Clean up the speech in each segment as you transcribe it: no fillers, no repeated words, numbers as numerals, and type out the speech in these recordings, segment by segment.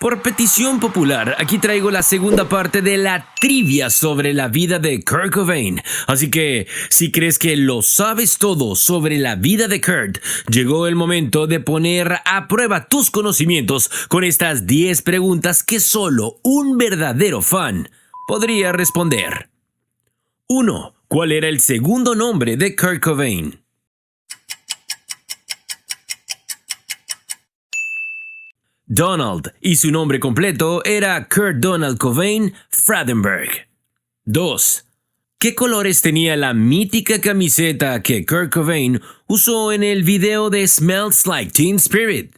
Por petición popular, aquí traigo la segunda parte de la trivia sobre la vida de Kurt Cobain. Así que, si crees que lo sabes todo sobre la vida de Kurt, llegó el momento de poner a prueba tus conocimientos con estas 10 preguntas que solo un verdadero fan podría responder. 1. ¿Cuál era el segundo nombre de Kurt Cobain? Donald, y su nombre completo era Kurt Donald Cobain Frydenberg. 2. ¿Qué colores tenía la mítica camiseta que Kurt Cobain usó en el video de Smells Like Teen Spirit?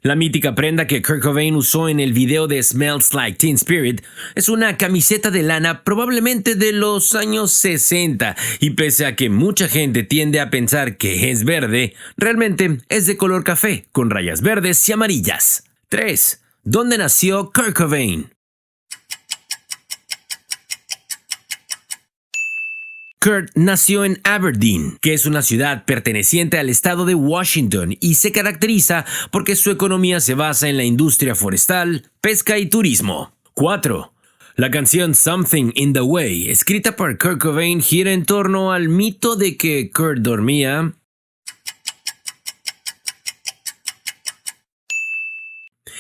La mítica prenda que Kurt Cobain usó en el video de Smells Like Teen Spirit es una camiseta de lana probablemente de los años 60 y pese a que mucha gente tiende a pensar que es verde, realmente es de color café con rayas verdes y amarillas. 3. ¿Dónde nació Kurt Cobain? Kurt nació en Aberdeen, que es una ciudad perteneciente al estado de Washington y se caracteriza porque su economía se basa en la industria forestal, pesca y turismo. 4. La canción Something in the Way, escrita por Kurt Cobain, gira en torno al mito de que Kurt dormía.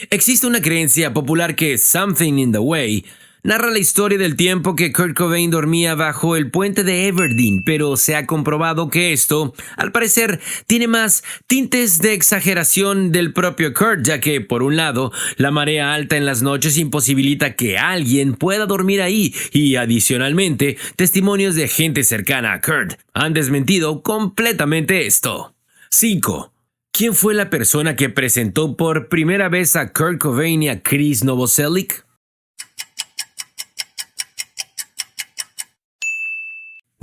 Existe una creencia popular que Something in the Way narra la historia del tiempo que Kurt Cobain dormía bajo el puente de Aberdeen, pero se ha comprobado que esto, al parecer, tiene más tintes de exageración del propio Kurt, ya que, por un lado, la marea alta en las noches imposibilita que alguien pueda dormir ahí y, adicionalmente, testimonios de gente cercana a Kurt han desmentido completamente esto. 5. ¿Quién fue la persona que presentó por primera vez a Kurt Cobain y a Chris Novoselic?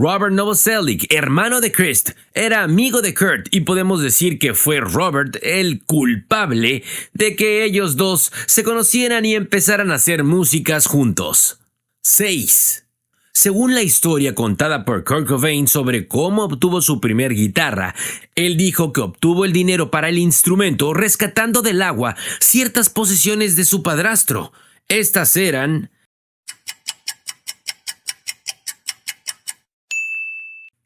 Robert Novoselic, hermano de Chris, era amigo de Kurt y podemos decir que fue Robert el culpable de que ellos dos se conocieran y empezaran a hacer músicas juntos. 6. Según la historia contada por Kurt Cobain sobre cómo obtuvo su primer guitarra, él dijo que obtuvo el dinero para el instrumento rescatando del agua ciertas posesiones de su padrastro. Estas eran: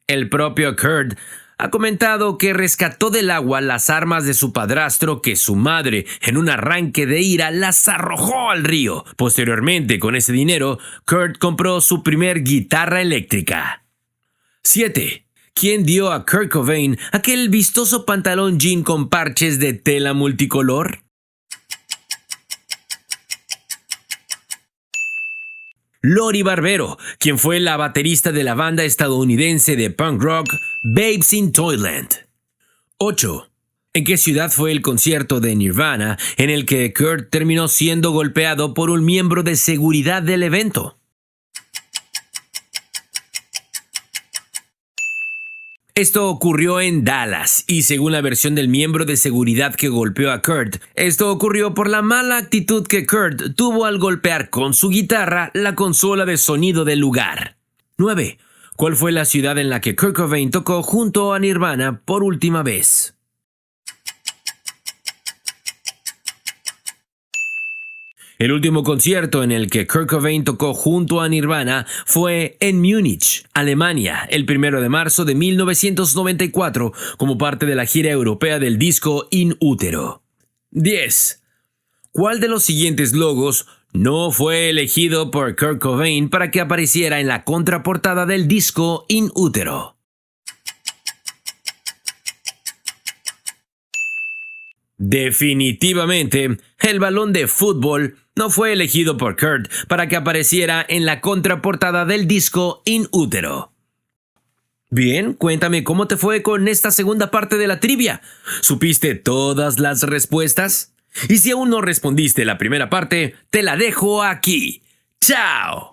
el propio Kurt ha comentado que rescató del agua las armas de su padrastro que su madre, en un arranque de ira, las arrojó al río. Posteriormente, con ese dinero, Kurt compró su primer guitarra eléctrica. 7. ¿Quién dio a Kurt Cobain aquel vistoso pantalón jean con parches de tela multicolor? Lori Barbero, quien fue la baterista de la banda estadounidense de punk rock Babes in Toyland. 8. ¿En qué ciudad fue el concierto de Nirvana en el que Kurt terminó siendo golpeado por un miembro de seguridad del evento? Esto ocurrió en Dallas y según la versión del miembro de seguridad que golpeó a Kurt, esto ocurrió por la mala actitud que Kurt tuvo al golpear con su guitarra la consola de sonido del lugar. 9. ¿Cuál fue la ciudad en la que Kurt Cobain tocó junto a Nirvana por última vez? El último concierto en el que Kurt Cobain tocó junto a Nirvana fue en Múnich, Alemania, el 1 de marzo de 1994, como parte de la gira europea del disco In Utero. 10. ¿Cuál de los siguientes logos no fue elegido por Kurt Cobain para que apareciera en la contraportada del disco In Utero? Definitivamente, el balón de fútbol no fue elegido por Kurt para que apareciera en la contraportada del disco In Utero. Bien, cuéntame cómo te fue con esta segunda parte de la trivia. ¿Supiste todas las respuestas? Y si aún no respondiste la primera parte, te la dejo aquí. ¡Chao!